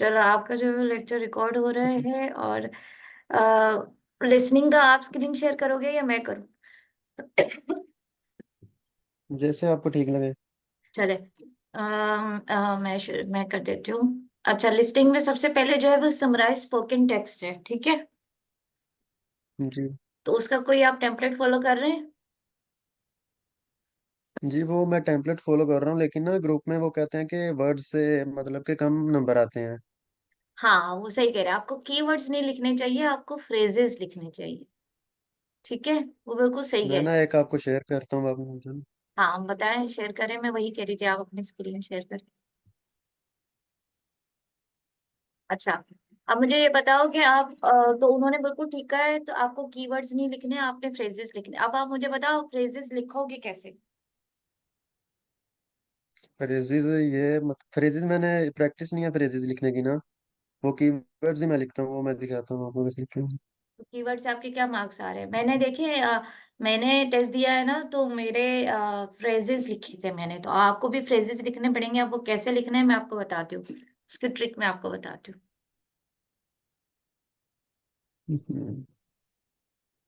चलो, आपका जो लेक्चर रिकॉर्ड हो रहा है, और लिसनिंग का आप स्क्रीन शेयर करोगे या मैं करूँ? जैसे आपको ठीक लगे। चले। मैं कर देती हूँ। अच्छा, लिस्टिंग में सबसे पहले जो है वो समराइज स्पोकन टेक्स्ट है, ठीक है? जी। तो उसका कोई आप टेम्पलेट फॉलो कर रहे हैं? जी, वो मैं टेम्पलेट फॉलो कर रहा हूँ, लेकिन ना ग्रुप में वो कहते हैं कि वर्ड से मतलब के कम नंबर आते हैं। हाँ, वो सही कह रहे हैं। आपको कीवर्ड्स नहीं लिखने चाहिए, आपको फ्रेजेस लिखने चाहिए। ठीक है, वो बिल्कुल सही कह मैं रहे हैं। ना एक आपको शेयर करता हूँ, आप मुझे। हाँ, हम बताएं, शेयर करें। मैं वही कह रही थी, आप अपनी स्क्रीन शेयर करें। अच्छा, अब मुझे ये बताओ कि आप तो उन्होंने बिल्कुल ठीक कहा है, तो आपको कीवर्ड्स नहीं लिखने, आपने फ्रेजेस लिखने। अब आप मुझे बताओ, फ्रेजेस लिखोगे कैसे? फ्रेजेस, ये मत फ्रेजेस मैंने प्रैक्टिस नहीं है फ्रेजेस लिखने की ना। वो कीवर्ड्स ही मैं लिखता हूँ, वो मैं दिखाता हूँ आपको कैसे लिखते हैं। तो कीवर्ड से आपके क्या मार्क्स आ रहे हैं? मैंने देखे, मैंने टेस्ट दिया है ना, तो मेरे फ्रेजेस लिखे थे मैंने। तो आपको भी फ्रेजेस लिखने पड़ेंगे। आप वो कैसे लिखने हैं मैं आपको बताती हूँ, उसकी ट्रिक मैं आपको बताती हूँ। हम्म।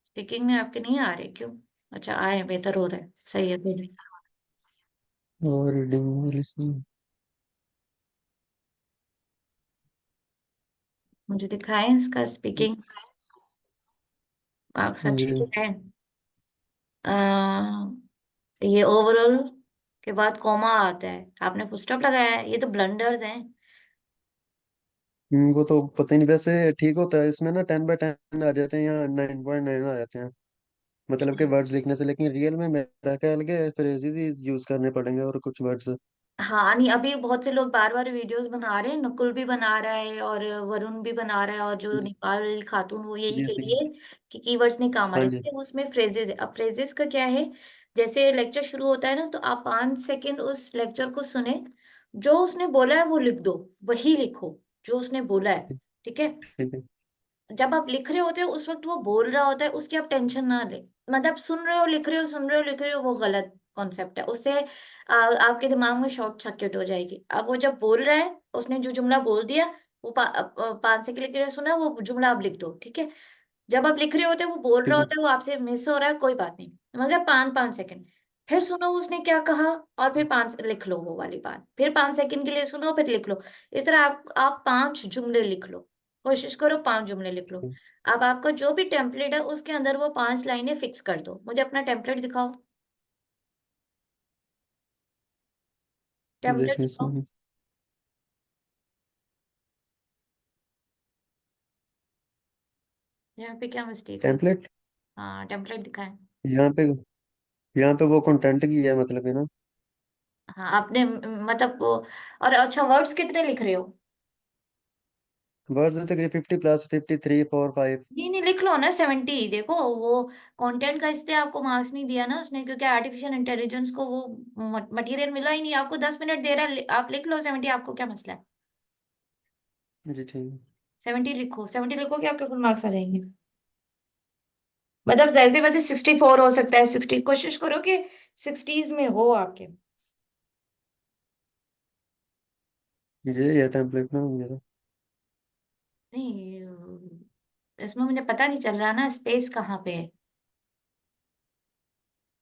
स्पीकिंग में आपके नहीं आ रहे क्यों? अच्छा, आए हैं, बेहतर हो रहा है, सही है, गुड। और रीडिंग लिसनिंग। मुझे दिखाएं इसका स्पीकिंग मार्क्स अच्छे जी। तो है। ये ओवरऑल के बाद कॉमा आता है, आपने फुल स्टॉप लगाया है, ये तो ब्लंडर्स हैं। वो तो पता ही नहीं, वैसे ठीक होता है इसमें ना 10/10 आ जाते हैं या 9.9 आ जाते हैं, मतलब के वर्ड्स लिखने से। लेकिन रियल में मेरा ख्याल के फ्रेजेस ही यूज करने पड़ेंगे और कुछ वर्ड्स। हाँ, नहीं, अभी बहुत से लोग बार बार वीडियोस बना रहे हैं। नकुल भी बना रहा है और वरुण भी बना रहा है, और जो नेपाल वाली खातून, वो यही जी कह जी। रही है कि कीवर्ड्स नहीं काम हाँ आते, जी। लेकिन उसमें फ्रेजेस है। अब फ्रेजेस का क्या है, जैसे लेक्चर शुरू होता है ना, तो आप 5 सेकंड उस लेक्चर को सुने, जो उसने बोला है वो लिख दो। वही लिखो जो उसने बोला है, ठीक है? ठीक है। जब आप लिख रहे होते हो उस वक्त वो बोल रहा होता है, उसकी आप टेंशन ना ले। मतलब सुन रहे हो, लिख रहे हो, सुन रहे हो, लिख रहे हो, वो गलत कॉन्सेप्ट है। उससे आपके दिमाग में शॉर्ट सर्किट हो जाएगी। अब वो जब बोल रहा है, उसने जो जुमला बोल दिया, वो 5 सेकंड लिख रहे सुना, वो जुमला आप लिख दो, ठीक है? जब आप लिख रहे होते हो, वो बोल रहा ठीक है। होता है, वो आपसे मिस हो रहा है, कोई बात नहीं, मगर 5 5 सेकंड फिर सुनो उसने क्या कहा, और फिर 5 लिख लो वो वाली बात, फिर 5 सेकंड के लिए सुनो, फिर लिख लो। इस तरह आप 5 जुमले लिख लो। कोशिश करो 5 जुमले लिख लो। अब आपका जो भी टेम्पलेट है उसके अंदर वो 5 लाइनें फिक्स कर दो। मुझे अपना टेम्पलेट दिखाओ। टेम्पलेट देखिए दिखाओ। इसमें यहाँ पे क्या मिस्टेक हुई? टेम्पलेट, हाँ, टेम्पलेट दिखाएं। यहाँ पे यहाँ पे वो कंटेंट की है मतलब है ना। हाँ, आपने मतलब वो, और अच्छा, वर्ड्स कितने लिख रहे हो? वर्ड्स तकरीबन 50+, 53, 4, 5। नहीं नहीं, लिख लो ना 70। देखो, वो कंटेंट का इसलिए आपको मार्क्स नहीं दिया ना उसने, क्योंकि आर्टिफिशियल इंटेलिजेंस को वो मटेरियल मिला ही नहीं। आपको 10 मिनट दे रहा है, आप लिख लो 70। आपको क्या मसला है? जी ठीक है। 70 लिखो, 70 लिखोगे आपके फुल मार्क्स आ जाएंगे। मतलब जैसे वैसे 64 हो सकता है, 60। कोशिश करो कि 60s में हो आपके। ये टेम्पलेट ना मेरा। नहीं, इसमें मुझे पता नहीं चल रहा ना, स्पेस कहाँ पे है।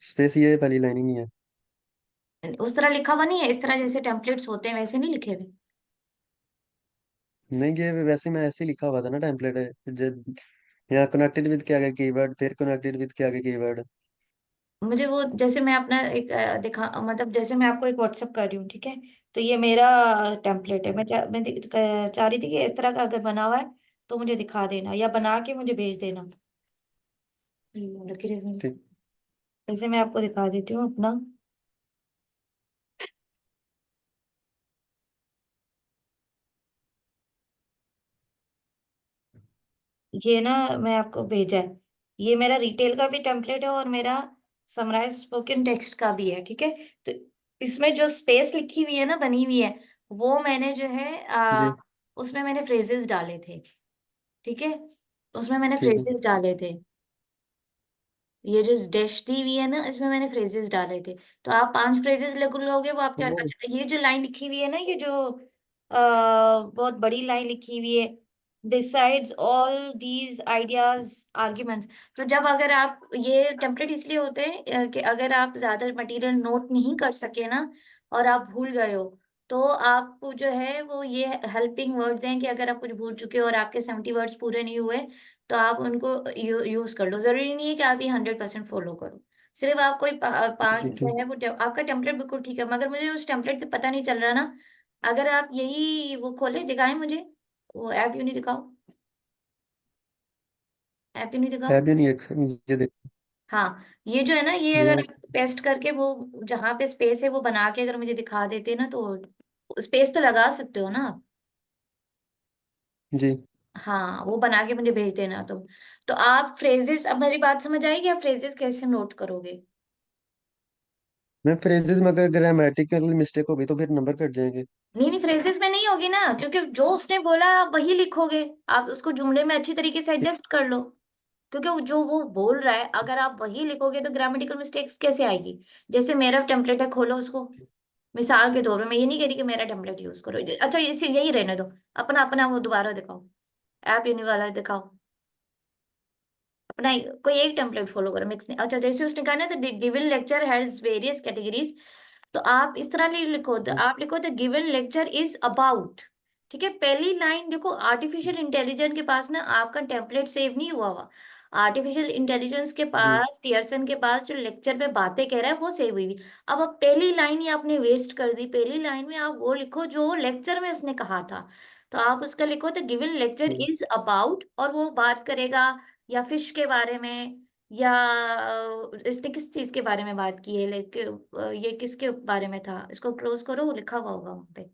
स्पेस ये पहली लाइन ही नहीं है। उस तरह लिखा हुआ नहीं है, इस तरह जैसे टेम्पलेट्स होते हैं वैसे नहीं लिखे हुए। नहीं, ये वैसे मैं ऐसे ही लिखा हुआ था ना टेम्पलेट है। यहाँ कनेक्टेड विद के आगे कीवर्ड, फिर कनेक्टेड विद के आगे कीवर्ड। मुझे वो, जैसे मैं अपना एक दिखा, मतलब जैसे मैं आपको एक व्हाट्सअप कर रही हूँ, ठीक है? तो ये मेरा टेम्पलेट है। मैं चाह रही थी कि इस तरह का अगर बना हुआ है तो मुझे दिखा देना, या बना के मुझे भेज देना। ठीक। जैसे मैं आपको दिखा देती हूँ अपना। ये ना, मैं आपको भेजा है। ये मेरा रिटेल का भी टेम्पलेट है, और मेरा समराइज स्पोकन टेक्स्ट का भी है, ठीक है? तो इसमें जो स्पेस लिखी हुई है ना, बनी हुई है, वो मैंने जो है जी उसमें मैंने फ्रेजेस डाले थे, ठीक है? उसमें मैंने ठीक है। फ्रेजेस डाले थे। ये जो डैश दी हुई है ना, इसमें मैंने फ्रेजेस डाले थे। तो आप 5 फ्रेजेस लिख लोगे, वो आपके। वो अच्छा, ये जो लाइन लिखी हुई है ना, ये जो बहुत बड़ी लाइन लिखी हुई है, decides all these ideas arguments. तो जब अगर आप, ये टेम्पलेट इसलिए होते हैं कि अगर आप ज्यादा मटेरियल नोट नहीं कर सके ना और आप भूल गए हो, तो आपको जो है वो ये हेल्पिंग वर्ड्स हैं कि अगर आप कुछ भूल चुके हो और आपके 70 वर्ड्स पूरे नहीं हुए, तो आप उनको यूज कर लो। जरूरी नहीं है कि आप ये 100% फॉलो करो। सिर्फ आप कोई पांच जी जो ठीक। है वो आपका टेम्पलेट बिल्कुल ठीक है, मगर मुझे उस टेम्पलेट से पता नहीं चल रहा ना। अगर आप यही वो खोले दिखाएं मुझे, वो ऐप यूं नहीं दिखाओ, ऐप यूं नहीं दिखाओ। है भी नहीं एक, ये देखो। हाँ, ये जो है ना, ये ये अगर पेस्ट करके वो जहाँ पे स्पेस है वो बना के अगर मुझे दिखा देते ना, तो स्पेस तो लगा सकते हो ना आप। जी। हाँ, वो बना के मुझे भेज देना तुम। तो आप फ्रेजेस, अब मेरी बात समझ आएगी, आप फ्रेजेस कैसे नोट करोगे? मैं फ्रेजेस में अगर ग्रामेटिकल मिस्टेक हो गई तो फिर नंबर कट जाएंगे। नहीं नहीं, फ्रेजेस में नहीं होगी ना, क्योंकि जो उसने बोला आप वही लिखोगे। आप उसको जुमले में अच्छी तरीके से एडजस्ट कर लो, क्योंकि जो वो बोल रहा है अगर आप वही लिखोगे तो ग्रामेटिकल मिस्टेक्स कैसे आएगी? जैसे मेरा टेम्पलेट है, खोलो उसको। मिसाल के तौर पे मैं ये नहीं कह रही कि मेरा टेम्पलेट यूज करो, अच्छा इसी यही रहने दो। अपना अपना वो दोबारा दिखाओ, ऐप यूनि वाला दिखाओ। अपना कोई एक टेम्पलेट फॉलो करो, मिक्स नहीं। अच्छा, जैसे उसने कहा ना, तो given lecture has various categories. तो आप इस तरह नहीं लिखो, तो जी। आप लिखो the given lecture is about. ठीक है, पहली लाइन देखो, आर्टिफिशियल इंटेलिजेंस के पास ना आपका टेम्पलेट सेव नहीं हुआ हुआ। आर्टिफिशियल इंटेलिजेंस के जी। पास, पियर्सन के पास जो लेक्चर में बातें कह रहा है वो सेव हुई हुई। अब पहली लाइन ही आपने वेस्ट कर दी। पहली लाइन में आप वो लिखो जो लेक्चर में उसने कहा था। तो आप उसका लिखो द गिवन लेक्चर ठीक। इज अबाउट, और वो बात करेगा या फिश के बारे में, या इसने किस चीज के बारे में बात की है, लाइक ये किसके बारे में था। इसको क्लोज करो, वो लिखा हुआ होगा वहां पे,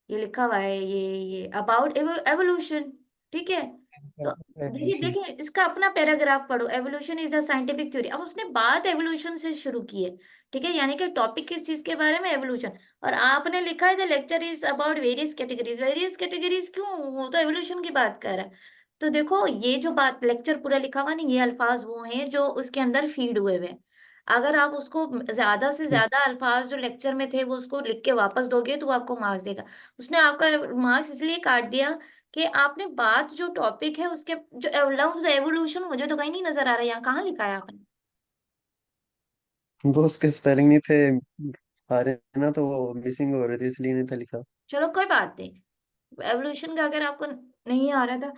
ये लिखा हुआ है, ये अबाउट एवोल्यूशन। ठीक है, तो देखिए एवोल्यूशन। देखिए इसका अपना पैराग्राफ पढ़ो, evolution is a scientific theory. अब उसने बात एवोल्यूशन से शुरू की है। ठीक है, यानी कि टॉपिक किस चीज के बारे में, एवोल्यूशन। और आपने लिखा है the lecture is about various categories. Various categories क्यों, वो तो एवोल्यूशन की बात कर रहा है। तो देखो, ये जो बात लेक्चर पूरा लिखा हुआ नहीं, ये अल्फाज वो हैं जो उसके अंदर फीड हुए हुए हैं। अगर आप उसको ज्यादा से ठीक। ज्यादा अल्फाज जो लेक्चर में थे वो उसको लिख के वापस दोगे तो वो आपको मार्क्स देगा। उसने आपका मार्क्स इसलिए काट दिया कि आपने बात, जो टॉपिक है उसके, जो लफ्ज एवोल्यूशन मुझे तो कहीं नहीं नजर आ रहा है, यहाँ कहाँ लिखा है आपने? वो उसके स्पेलिंग नहीं थे आ रहे ना, तो वो मिसिंग हो रहे थे इसलिए नहीं था लिखा। चलो कोई बात नहीं, एवोल्यूशन का अगर आपको नहीं आ रहा था,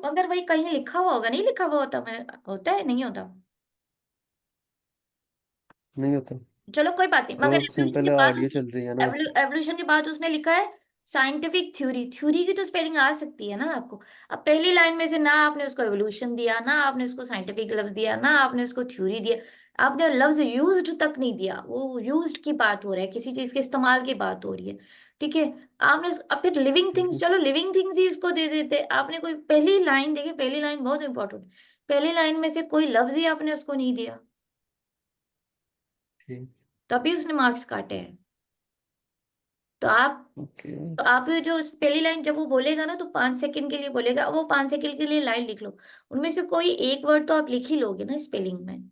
अगर वही कहीं लिखा हुआ होगा, नहीं लिखा हुआ होता, मैं होता है नहीं होता। नहीं होता। चलो कोई बात नहीं, वो मगर एवोल्यूशन के सिंपल बाद ऑडियो उसने, चल रही है ना। एवोल्यूशन के बाद उसने लिखा है साइंटिफिक थ्योरी। थ्योरी की तो स्पेलिंग आ सकती है ना आपको। अब पहली लाइन में से ना आपने उसको एवोल्यूशन दिया, ना आपने उसको साइंटिफिक लफ्ज दिया, ना आपने उसको थ्योरी दिया। आपने लफ्ज यूज्ड तक नहीं दिया। वो यूज्ड की बात हो रहा है, किसी चीज के इस्तेमाल की बात हो रही है। ठीक है, आपने अब फिर लिविंग ठीक थिंग्स, है। चलो लिविंग थिंग्स ही इसको दे देते। आपने कोई पहली लाइन देखी, पहली लाइन बहुत इंपॉर्टेंट। पहली लाइन में से कोई लफ्ज ही आपने उसको नहीं दिया, ठीक। तभी उसने मार्क्स काटे हैं। तो आप, ओके। तो आप ये जो पहली लाइन जब वो बोलेगा ना, तो 5 सेकंड के लिए बोलेगा, वो 5 सेकंड के लिए लाइन लिख लो। उनमें से कोई एक वर्ड तो आप लिख ही लोगे ना स्पेलिंग में।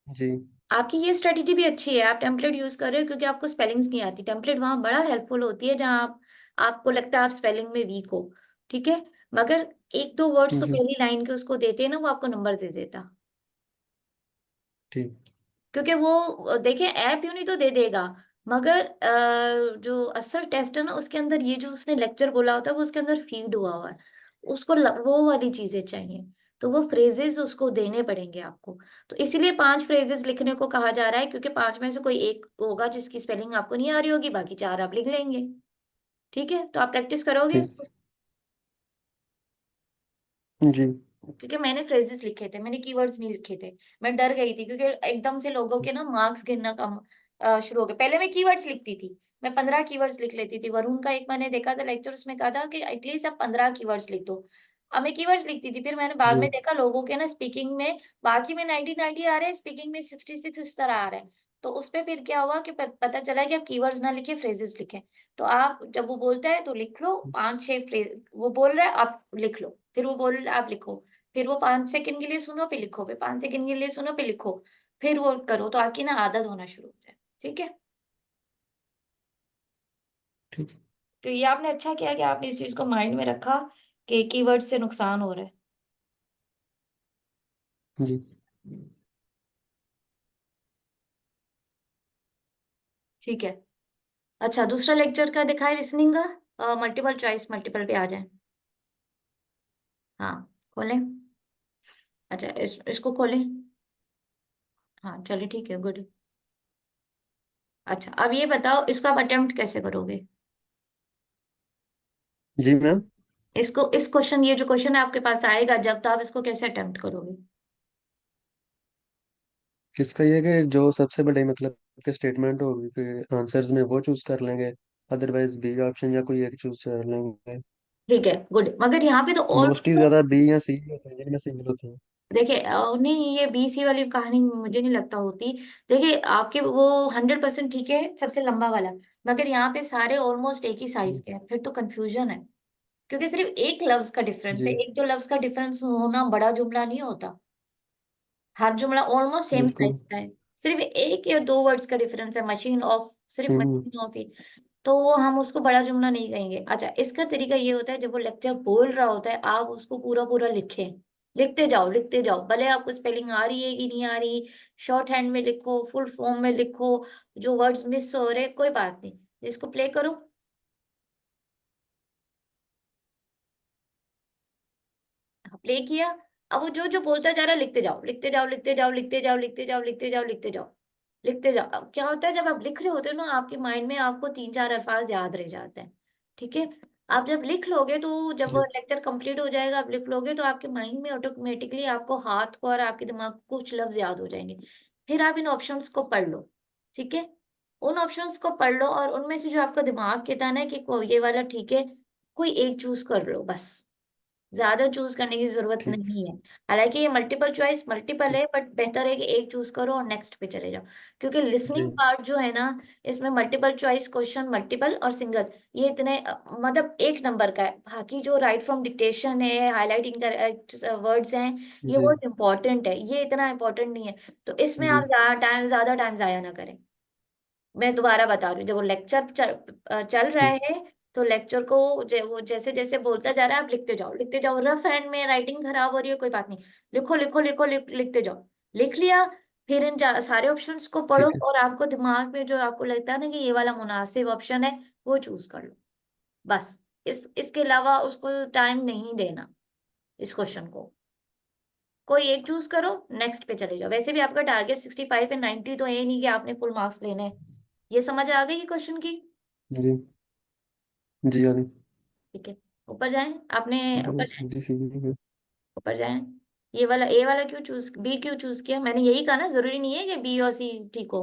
जी। आपकी ये स्ट्रेटेजी भी अच्छी है, आप टेम्पलेट यूज कर रहे हो क्योंकि आपको स्पेलिंग्स नहीं आती। टेम्पलेट वहां बड़ा हेल्पफुल होती है जहां आप, आपको लगता है आप स्पेलिंग में वीक हो। ठीक है, मगर एक दो वर्ड्स तो जी। पहली लाइन के उसको देते हैं ना, वो आपको नंबर दे देता। ठीक। क्योंकि वो देखिए, ऐप यूं नहीं तो दे देगा, मगर जो असल टेस्ट है ना, उसके अंदर ये जो उसने लेक्चर बोला होता है वो उसके अंदर फीड हुआ हुआ है। उसको वो वाली चीजें चाहिए, तो वो फ्रेजेस उसको देने पड़ेंगे आपको। तो इसीलिए 5 फ्रेजेस लिखने को कहा जा रहा है, क्योंकि 5 में से कोई एक होगा जिसकी स्पेलिंग आपको नहीं आ रही होगी, बाकी 4 आप लिख लेंगे। ठीक है, तो आप प्रैक्टिस करोगे ठीक। इसको। जी। क्योंकि मैंने फ्रेजेस लिखे थे, मैंने कीवर्ड्स नहीं लिखे थे। मैं डर गई थी क्योंकि एकदम से लोगों के ना मार्क्स गिरना कम शुरू हो गए। पहले मैं कीवर्ड्स लिखती थी, मैं 15 कीवर्ड्स लिख लेती थी। वरुण का एक मैंने देखा था लेक्चर, उसमें कहा था कि एटलीस्ट आप 15 कीवर्ड्स लिख दो। अब मैं कीवर्ड्स लिखती थी, फिर मैंने बाद जी। में देखा लोगों के ना स्पीकिंग में, बाकी में 90 90 आ रहे हैं, स्पीकिंग में 66 इस तरह आ रहा है। तो उसपे फिर क्या हुआ कि पता चला कि आप कीवर्ड्स ना लिखे, फ्रेजेस लिखे। तो आप जब वो बोलता है तो लिख लो 5 6 फ्रेज, वो बोल रहा है आप लिख लो, फिर वो बोल रहा है आप लिखो, फिर वो 5 सेकंड के लिए सुनो फिर लिखो, फिर 5 सेकंड के लिए सुनो फिर लिखो, फिर वो करो, तो आपकी ना आदत होना शुरू हो जाए। ठीक है, ठीक। तो ये आपने अच्छा किया कि आपने इस चीज को माइंड में रखा कि कीवर्ड से नुकसान हो रहा है। जी। ठीक है। अच्छा, दूसरा लेक्चर का दिखाए लिसनिंग का, मल्टीपल चॉइस मल्टीपल पे आ जाए। हाँ, खोलें। अच्छा, इसको खोलें। हाँ चलिए, ठीक है, गुड। अच्छा, अब ये बताओ इसको आप अटेम्प्ट कैसे करोगे? जी मैम। इसको, इस क्वेश्चन, ये जो क्वेश्चन है आपके पास आएगा जब, तो आप इसको कैसे अटेम्प्ट करोगे? किसका ये कि जो सबसे बड़े मतलब के स्टेटमेंट होगी कि आंसर्स में वो चूज कर लेंगे, अदरवाइज बी ऑप्शन या कोई एक चूज कर लेंगे। ठीक है, गुड। मगर यहाँ पे तो मोस्टली ऑल, ज्यादा बी या सी होते हैं जिनमें सिंगल होते हैं। देखिए नहीं, ये बीसी वाली कहानी मुझे नहीं लगता होती। देखिए आपके वो 100% ठीक है, सबसे लंबा वाला। मगर यहाँ पे सारे ऑलमोस्ट एक ही साइज जी। के हैं, फिर तो कंफ्यूजन है। क्योंकि सिर्फ एक लफ्ज का डिफरेंस है, जी, एक दो लफ्ज का डिफरेंस होना बड़ा जुमला नहीं होता। हर जुमला ऑलमोस्ट सेम बिल्कुल। साइज का है। सिर्फ एक या दो वर्ड्स का डिफरेंस है, मशीन ऑफ, सिर्फ हम्म। मशीन ऑफ ही। तो वो हम उसको बड़ा जुमला नहीं कहेंगे। अच्छा, इसका तरीका ये होता है, जब वो लेक्चर बोल रहा होता है आप उसको पूरा पूरा लिखें। लिखते जाओ लिखते जाओ, भले आपको स्पेलिंग आ रही है कि नहीं आ रही। शॉर्ट हैंड में लिखो, फुल फॉर्म में लिखो। जो वर्ड्स मिस हो रहे कोई बात नहीं। इसको प्ले करो। प्ले किया। अब वो जो जो बोलता जा रहा है लिखते जाओ लिखते जाओ लिखते जाओ लिखते जाओ लिखते जाओ लिखते जाओ लिखते जाओ लिखते जाओ। अब क्या होता है, जब आप लिख रहे होते हो ना, आपके माइंड में आपको तीन चार अल्फाज याद रह जाते हैं। ठीक है। आप जब लिख लोगे तो जब वो जी। लेक्चर कंप्लीट हो जाएगा, आप लिख लोगे तो आपके माइंड में ऑटोमेटिकली आपको हाथ को और आपके दिमाग को कुछ लफ्ज याद हो जाएंगे। फिर आप इन ऑप्शंस को पढ़ लो। ठीक है। उन ऑप्शंस को पढ़ लो और उनमें से जो आपका दिमाग कहता है ना कि ये वाला ठीक है, कोई एक चूज कर लो बस। ज्यादा चूज करने की जरूरत ठीक। नहीं है। हालांकि ये मल्टीपल चॉइस मल्टीपल ठीक। है, बट बेहतर है कि एक चूज करो और नेक्स्ट पे चले जाओ। क्योंकि जी। लिसनिंग पार्ट जो है ना, इसमें मल्टीपल चॉइस क्वेश्चन, मल्टीपल और सिंगल, ये इतने मतलब एक नंबर का है। बाकी जो राइट फ्रॉम डिक्टेशन है, हाईलाइटिंग करेक्ट वर्ड्स हैं, ये जी। बहुत इंपॉर्टेंट है, ये इतना इंपॉर्टेंट नहीं है। तो इसमें जी। आप ज्यादा टाइम जाया ना करें। मैं दोबारा बता रही हूँ, जब वो लेक्चर चल रहा ठीक। है, तो लेक्चर को वो जैसे जैसे बोलता जा रहा है आप लिखते जाओ लिखते जाओ। रफ हैंड में राइटिंग खराब हो रही है कोई बात नहीं, लिखो लिखो लिखो लिखते जाओ। लिख लिया। फिर इन सारे ऑप्शंस को पढ़ो ठीक है। और आपको दिमाग में जो आपको लगता है ना कि ये वाला मुनासिब ऑप्शन है, वो चूज कर लो बस। इसके अलावा उसको टाइम नहीं देना, इस क्वेश्चन को। कोई एक चूज करो, नेक्स्ट पे चले जाओ। वैसे भी आपका टारगेट 65 है, 90 तो है नहीं कि आपने फुल मार्क्स लेने हैं। ये समझ आ गई क्वेश्चन की? जी। जी आदि। ठीक है। ऊपर जाएं। आपने ऊपर बस जाएं। डी सी भी। ऊपर जाएं। ये वाला, ए वाला क्यों चूज, बी क्यों चूज किया? मैंने यही कहा ना, जरूरी नहीं है कि बी और सी ठीक हो।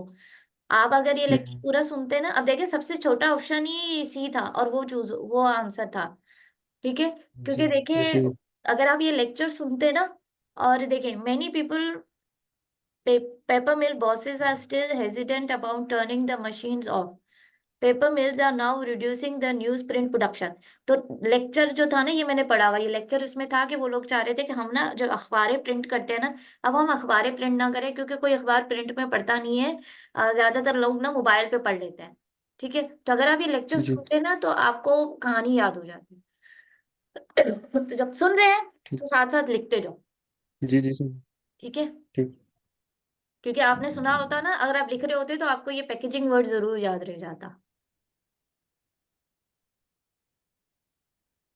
आप अगर ये लेक्चर हम्म। पूरा सुनते ना, अब देखिए सबसे छोटा ऑप्शन ही सी था और वो आंसर था। ठीक है। जी। क्योंकि देखिए, इसी। अगर आप ये लेक्चर सुनते ना, और देखिए many people, paper mill bosses are still hesitant about turning the machines off. Paper mills are now reducing the newsprint production. तो लेक्चर जो था ना, ये मैंने पढ़ा हुआ, ये लेक्चर इसमें था कि वो लोग चाह रहे थे कि हम ना जो अखबारें प्रिंट करते हैं ना, अब हम अखबारें प्रिंट ना करें, क्योंकि कोई अखबार प्रिंट में पढ़ता नहीं है। ज्यादातर लोग ना मोबाइल पे पढ़ लेते हैं। ठीक है। तो अगर आप ये लेक्चर जी। सुनते हैं ना, तो आपको कहानी याद हो जाती है। तो जब सुन रहे हैं ठीक। तो साथ साथ लिखते जाओ। जी। जी सर। ठीक है। ठीक। क्योंकि आपने सुना होता ना, अगर आप लिख रहे होते तो आपको ये पैकेजिंग वर्ड जरूर याद रह जाता।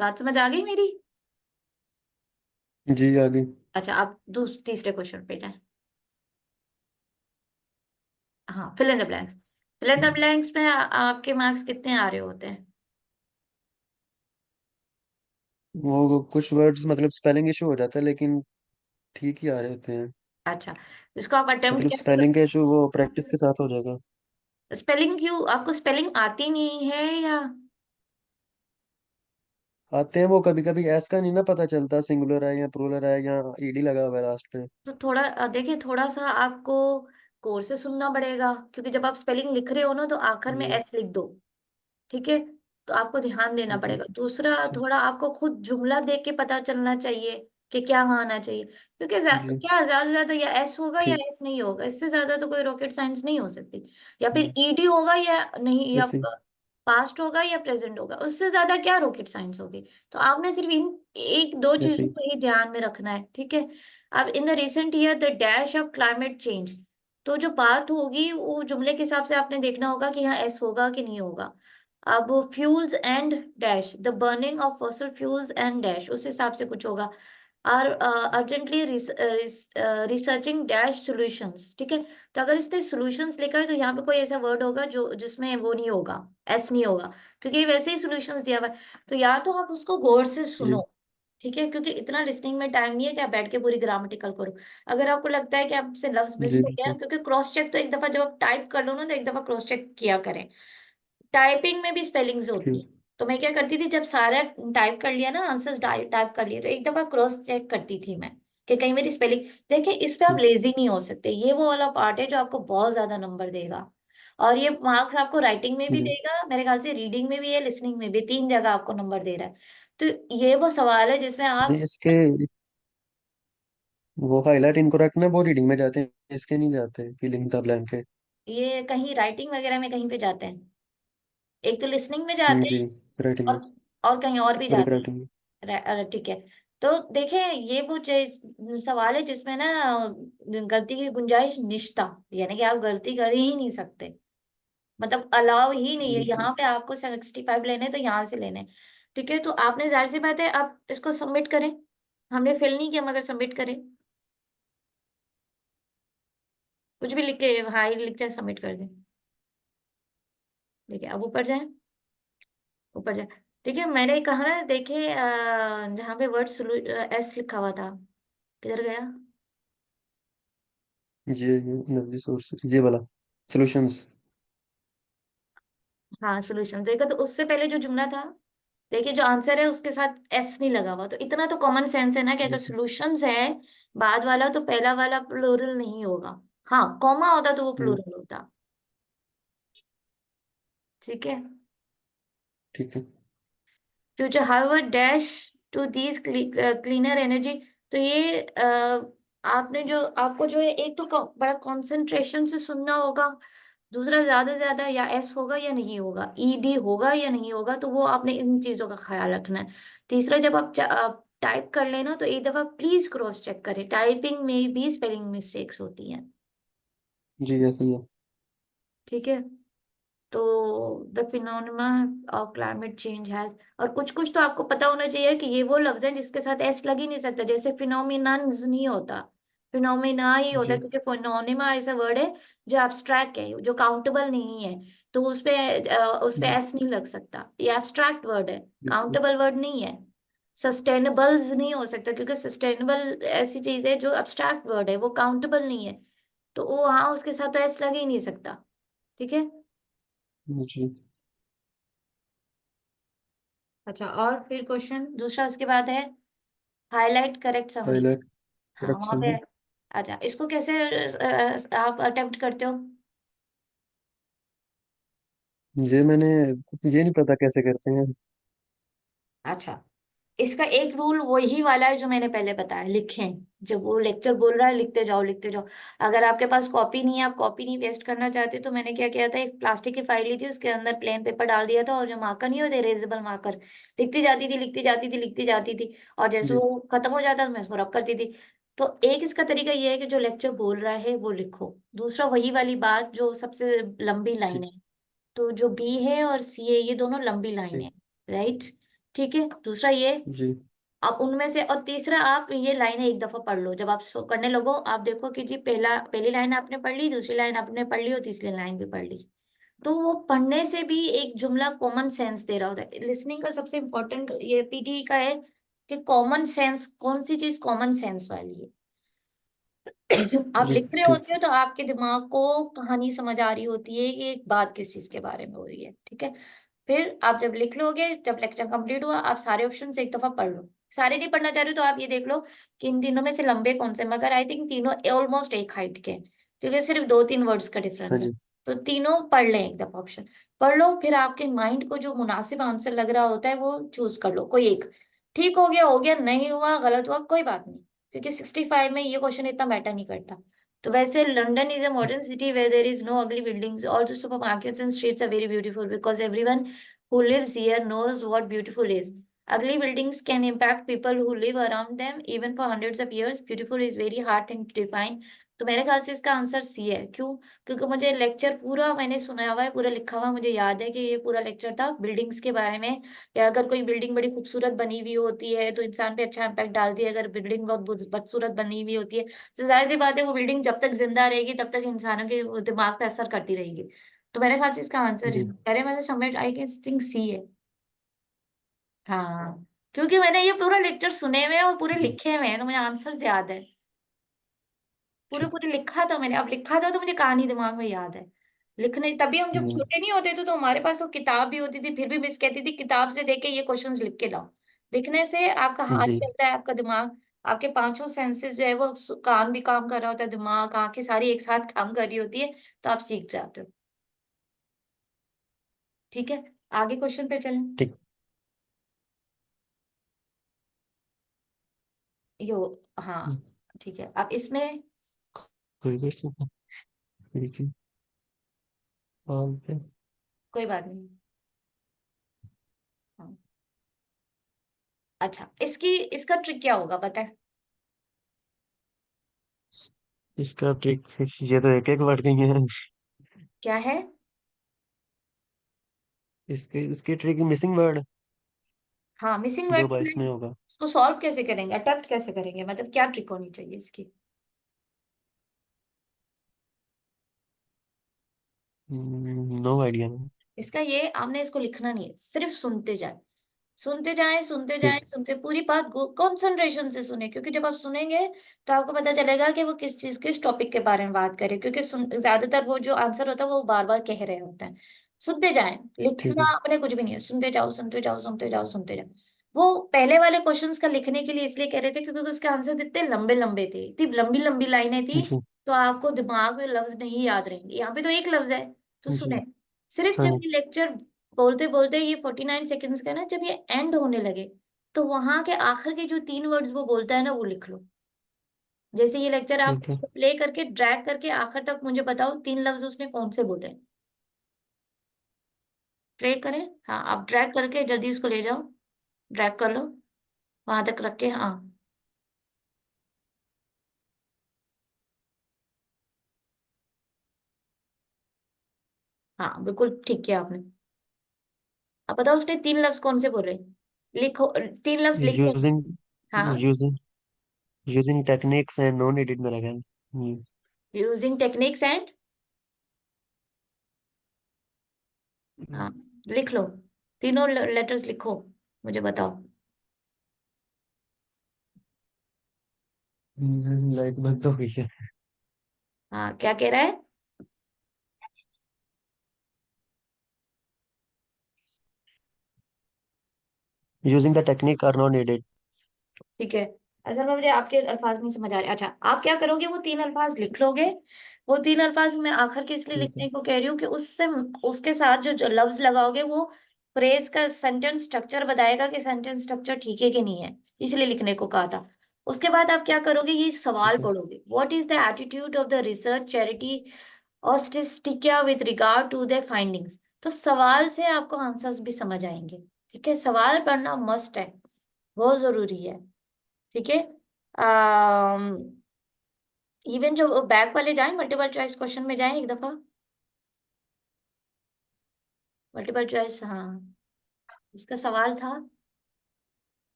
बात समझ आ गई मेरी? जी आदि। अच्छा, आप तीसरे क्वेश्चन पे जाएं। हाँ, fill in the blanks. Fill in the blanks में आपके मार्क्स कितने आ रहे होते हैं? वो कुछ वर्ड्स मतलब स्पेलिंग इशू हो जाता है, लेकिन ठीक ही आ रहे होते हैं। अच्छा, इसको आप अटेम्प्ट मतलब कैसे स्पेलिंग का कर? इशू वो प्रैक्टिस के साथ हो जाएगा। स्पेलिंग क्यों, आपको स्पेलिंग आती नहीं है या? आते हैं वो, कभी कभी एस का नहीं ना पता चलता, सिंगुलर है या प्लूरल है या ईडी लगा हुआ है लास्ट पे। तो थोड़ा देखिए, थोड़ा सा आपको गौर से सुनना पड़ेगा, क्योंकि जब आप स्पेलिंग लिख रहे हो ना, तो आखिर में जी। एस लिख दो। ठीक है। तो आपको ध्यान देना जी। पड़ेगा। दूसरा, ठीक। थोड़ा आपको खुद जुमला देख के पता चलना चाहिए कि क्या हाँ आना चाहिए। क्योंकि जी। क्या ज्यादा से ज्यादा या एस होगा या ठीक। एस नहीं होगा, इससे ज्यादा तो कोई रॉकेट साइंस नहीं हो सकती। या फिर जी। ईडी होगा या नहीं, या इसी। पास्ट होगा या प्रेजेंट होगा, उससे ज्यादा क्या रॉकेट साइंस होगी। तो आपने सिर्फ इन एक दो ऐसे चीजों ही। को ही ध्यान में रखना है, ठीक है। अब in the recent year the dash of climate change, तो जो बात होगी वो जुमले के हिसाब से आपने देखना होगा कि यहाँ एस होगा कि नहीं होगा। अब fuels and dash, the burning of fossil fuels and dash, उस हिसाब से कुछ होगा। Are urgently researching dash solutions, ठीक है। तो अगर इसने सॉल्यूशंस लिखा है तो यहाँ पे कोई ऐसा वर्ड होगा जो जिसमें वो नहीं होगा, एस नहीं होगा, क्योंकि ये वैसे ही सॉल्यूशंस दिया हुआ है। तो या तो आप उसको गौर से जी सुनो, ठीक है, क्योंकि इतना लिसनिंग में टाइम नहीं है कि आप बैठ के पूरी ग्रामेटिकल करो। अगर आपको लगता है कि आपसे लफ्ज मिस जी हो गया, बिल्कुल। क्योंकि क्रॉस चेक तो एक दफा जब आप टाइप कर लो ना तो एक दफा क्रॉस चेक किया करें। टाइपिंग में भी स्पेलिंग्स होती ठीक। है। तो मैं क्या करती थी, जब सारा टाइप कर लिया ना, आंसर्स टाइप कर लिए, तो एक दफा क्रॉस चेक करती थी मैं कि कहीं मेरी स्पेलिंग। देखिए इस पे आप ठीक। लेजी नहीं हो सकते, ये वो वाला पार्ट है जो आपको बहुत ज्यादा नंबर देगा। और ये मार्क्स आपको राइटिंग में भी जी। देगा, मेरे ख्याल से रीडिंग में भी है, लिसनिंग में भी, 3 जगह आपको नंबर दे रहा है। तो ये वो सवाल है जिसमें नहीं आप, इसके वो हाईलाइट इनकरेक्ट ना वो रीडिंग में जाते हैं, इसके नहीं जाते फीलिंग द ब्लैंक के। ये कहीं राइटिंग वगैरह में कहीं पे जाते हैं, एक तो लिसनिंग में जाते जी हैं, राइटिंग में। और कहीं और भी और एक जाते राइटिंग में। हैं। ठीक है। तो देखें ये वो सवाल है जिसमें ना गलती की गुंजाइश निश्ता, यानी कि आप गलती कर ही नहीं सकते, मतलब अलाउ ही नहीं है। जी। यहाँ पे आपको 65 लेने तो यहाँ से लेने, ठीक है। तो आपने जाहिर सी बात है आप इसको सबमिट करें, हमने फिल नहीं किया मगर सबमिट करें, कुछ भी लिख के हाई लिख के सबमिट कर दें। देखिए अब ऊपर जाए, ऊपर जाए, ठीक है। मैंने कहा ना देखिए जहाँ पे वर्ड एस लिखा हुआ था, किधर गया। ये एनर्जी सोर्स ये वाला सॉल्यूशंस। हाँ सॉल्यूशन देखा, तो उससे पहले जो जुमला था, देखिए जो आंसर है उसके साथ एस नहीं लगा हुआ, तो इतना तो कॉमन सेंस है ना कि अगर सॉल्यूशंस है बाद वाला तो पहला वाला प्लूरल नहीं होगा। हाँ कॉमा होता तो वो प्लूरल होता, ठीक है। ठीक है। Future however dash to these cleaner energy, तो ये आपने जो आपको जो है एक तो बड़ा कंसंट्रेशन से सुनना होगा, दूसरा ज्यादा से ज्यादा या एस होगा या नहीं होगा, ईडी होगा या नहीं होगा, तो वो आपने इन चीजों का ख्याल रखना है। तीसरा जब आप टाइप कर लेना तो एक दफा प्लीज क्रॉस चेक करें, टाइपिंग में भी स्पेलिंग मिस्टेक्स होती हैं, जी ऐसे ही है। ठीक है। तो the phenomena of climate change has, और कुछ कुछ तो आपको पता होना चाहिए कि ये वो लफ्ज है जिसके साथ एस लग ही नहीं सकता, जैसे फिनोमिनन्स नहीं होता, फिनोमिना ही होता है, जी क्योंकि फिनोनिमा ऐसा वर्ड है जो एब्स्ट्रैक्ट है, जो काउंटेबल नहीं है। तो उस पे जी एस नहीं लग सकता, ये एब्स्ट्रैक्ट वर्ड है, बिल्कुल। काउंटेबल वर्ड नहीं है। सस्टेनेबल्स नहीं हो सकता, क्योंकि सस्टेनेबल ऐसी चीज है जो एब्स्ट्रैक्ट वर्ड है, वो काउंटेबल नहीं है। तो वो हाँ उसके साथ तो एस लग ही नहीं सकता, ठीक है। जी अच्छा और फिर क्वेश्चन दूसरा उसके बाद है हाईलाइट करेक्ट समरी। हाईलाइट हाँ करेक्ट वहां पे, समरी। अच्छा इसको कैसे आप अटेम्प्ट करते हो। ये नहीं पता कैसे करते हैं। अच्छा इसका एक रूल वही वाला है जो मैंने पहले बताया, लिखें, जब वो लेक्चर बोल रहा है लिखते जाओ लिखते जाओ। अगर आपके पास कॉपी नहीं है, आप कॉपी नहीं वेस्ट करना चाहते, तो मैंने क्या किया था, एक प्लास्टिक की फाइल ली थी, उसके अंदर प्लेन पेपर डाल दिया था, और जो मार्कर नहीं होते इरेजेबल मार्कर, लिखती जाती थी लिखती जाती थी लिखती जाती थी, और जैसे जी वो खत्म हो जाता तो मैं उसको रख करती थी। तो एक इसका तरीका ये है कि जो लेक्चर बोल रहा है वो लिखो, दूसरा वही वाली बात जो सबसे लंबी लाइन ठीक। है, तो जो बी है और सी है ये दोनों लंबी लाइन ठीक। है, राइट, ठीक है। दूसरा ये, जी आप उनमें से, और तीसरा आप ये लाइनें एक दफा पढ़ लो, जब आप करने लगो आप देखो कि जी पहली लाइन आपने पढ़ ली, दूसरी लाइन आपने पढ़ ली और तीसरी लाइन भी पढ़ ली। तो वो पढ़ने से भी एक जुमला कॉमन सेंस दे रहा होता है। लिसनिंग का सबसे इम्पोर्टेंट ये पीटी का है कि कॉमन सेंस, कौन सी चीज कॉमन सेंस वाली है। आप जी लिख रहे ठीक। होते हो तो आपके दिमाग को कहानी समझ आ रही होती है कि एक बात किस चीज के बारे में हो रही है, ठीक है। फिर आप जब लिख लोगे, जब लेक्चर कंप्लीट हुआ, आप सारे ऑप्शन एक दफा पढ़ लो। सारे नहीं पढ़ना चाह रहे हो तो आप ये देख लो कि इन तीनों में से लंबे कौन से, मगर आई थिंक तीनों ऑलमोस्ट एक हाइट के हैं, क्योंकि सिर्फ 2-3 वर्ड्स का हाँ डिफरेंस है। जी। तो तीनों पढ़ लें एक दफा ऑप्शन, पढ़ लो, फिर आपके माइंड को जो मुनासिब आंसर लग रहा होता है वो चूज कर लो, कोई एक। ठीक हो गया, नहीं हुआ, गलत हुआ, कोई बात नहीं, क्योंकि 65 में ये क्वेश्चन इतना मैटर नहीं करता। तो वैसे London is a modern city where there is no ugly buildings, also supermarkets and streets are very beautiful because everyone who lives here knows what beautiful is. Ugly buildings can impact people who live around them even for hundreds of years. Beautiful is very hard thing to define. तो मेरे ख्याल से इसका answer C है। क्यों? क्योंकि मुझे lecture पूरा मैंने सुना हुआ है, पूरा लिखा हुआ मुझे याद है कि ये पूरा लेक्चर था बिल्डिंग्स के बारे में। या अगर कोई बिल्डिंग बड़ी खूबसूरत बनी हुई होती है तो इंसान पे अच्छा इम्पैक्ट डालती है, अगर बिल्डिंग बहुत बदसूरत बनी हुई होती है तो जाहिर सी बात है वो बिल्डिंग जब तक जिंदा रहेगी तब तक इंसानों के दिमाग पे असर करती रहेगी। तो मेरे ख्याल से इसका आंसर है, जी। अरे मैंने सबमिट आई गेस थिंक सी है। हाँ, क्योंकि मैंने ये पूरा लेक्चर सुने हुए हैं और पूरे हम्म, लिखे हुए हैं तो मुझे आंसर याद है। पूरे ठीक। पूरे लिखा था मैंने, अब लिखा था तो मुझे कहानी दिमाग में याद है। लिखने तभी हम जब हम्म, छोटे नहीं होते थे तो हमारे पास तो किताब भी होती थी, फिर भी मिस कहती थी किताब से देख के ये क्वेश्चंस लिख के लाओ। लिखने से आपका हाथ जी। चलता है, आपका दिमाग, आपके पांचों सेंसेस जो है वो कान भी काम कर रहा होता है, दिमाग आंखें सारी एक साथ काम कर रही होती है, तो आप सीख जाते हो। ठीक है, आगे क्वेश्चन पे चलें। ठीक। यो, हाँ हम्म, ठीक है, अब इसमें कोई क्वेश्चन? ठीक है। और क्या? कोई बात नहीं। हाँ। अच्छा, इसकी इसका ट्रिक क्या होगा पता है? इसका ट्रिक? ये तो एक एक वर्ड नहीं है। क्या है? इसकी इसकी ट्रिक मिसिंग वर्ड हाँ, मिसिंग जो वर्ड बाईस में में होगा। उसको सॉल्व कैसे करेंगे, अटेम्प्ट कैसे करेंगे, मतलब क्या ट्रिक होनी चाहिए इसकी? No idea. इसका ये, आपने इसको लिखना नहीं है, सिर्फ सुनते जाए, सुनते जाएं सुनते जाएं ठीक। सुनते, पूरी बात कंसंट्रेशन से सुने, क्योंकि जब आप सुनेंगे तो आपको पता चलेगा कि वो किस चीज किस टॉपिक के बारे में बात करे, क्योंकि ज्यादातर वो जो आंसर होता है वो बार बार कह रहे होते हैं। सुनते जाएं, ठीक लिखना है। आपने कुछ भी नहीं है, सुनते जाओ सुनते जाओ सुनते जाओ सुनते जाओ। वो पहले वाले क्वेश्चंस का लिखने के लिए इसलिए कह रहे थे क्योंकि उसके आंसर इतने लंबे लंबे थे, इतनी लंबी लंबी लाइनें थी, जी। तो आपको दिमाग में लफ्ज नहीं याद रहेंगे। यहाँ पे तो एक लफ्ज है, तो जी। सुने। सिर्फ जब हाँ। ये लेक्चर बोलते बोलते ये 49 सेकेंड्स का ना, जब ये एंड होने लगे तो वहां के आखिर के जो 3 वर्ड्स वो बोलता है ना वो लिख लो। जैसे ये लेक्चर आप ठीक है। इसको प्ले करके ड्रैग करके आखिर तक मुझे बताओ 3 लफ्ज उसने कौन से बोले। प्ले करें, हाँ आप ड्रैग करके जल्दी इसको ले जाओ, ड्रैग कर लो वहां तक रख के, हाँ। हाँ बिल्कुल ठीक किया आपने। अब बताओ उसने 3 लफ्ज कौन से बोले, लिखो, 3 लफ्ज लिखो। यूजिंग हाँ, using using techniques and non edit मेरा ख्याल। यूजिंग टेक्निक्स एंड, हाँ लिख लो, तीनों लेटर्स लिखो, मुझे बताओ। लाइट बंद तो हुई है। हाँ क्या कह रहा है? Using the technique are not needed. ठीक है, असल में मुझे आपके अल्फाज नहीं समझ आ रहे। अच्छा, आप क्या करोगे, वो 3 अल्फाज लिख लोगे। वो 3 अल्फाज मैं आखिर के इसलिए ठीक है। लिखने को कह रही हूँ कि उससे उसके साथ जो लफ्ज लगाओगे वो फ्रेज का सेंटेंस स्ट्रक्चर बताएगा कि सेंटेंस स्ट्रक्चर ठीक है कि नहीं है, इसलिए लिखने को कहा था। उसके बाद आप क्या करोगे, ये सवाल ठीक है। पढ़ोगे, what is the attitude of the research charity Autistica with regard to the findings. तो सवाल से आपको आंसर्स भी समझ आएंगे। ठीक है, सवाल पढ़ना मस्ट है, बहुत जरूरी है। ठीक है, इवन जो बैक वाले जाएं मल्टीपल चॉइस क्वेश्चन में जाएं एक दफा, मल्टीपल चॉइस, हाँ इसका सवाल था।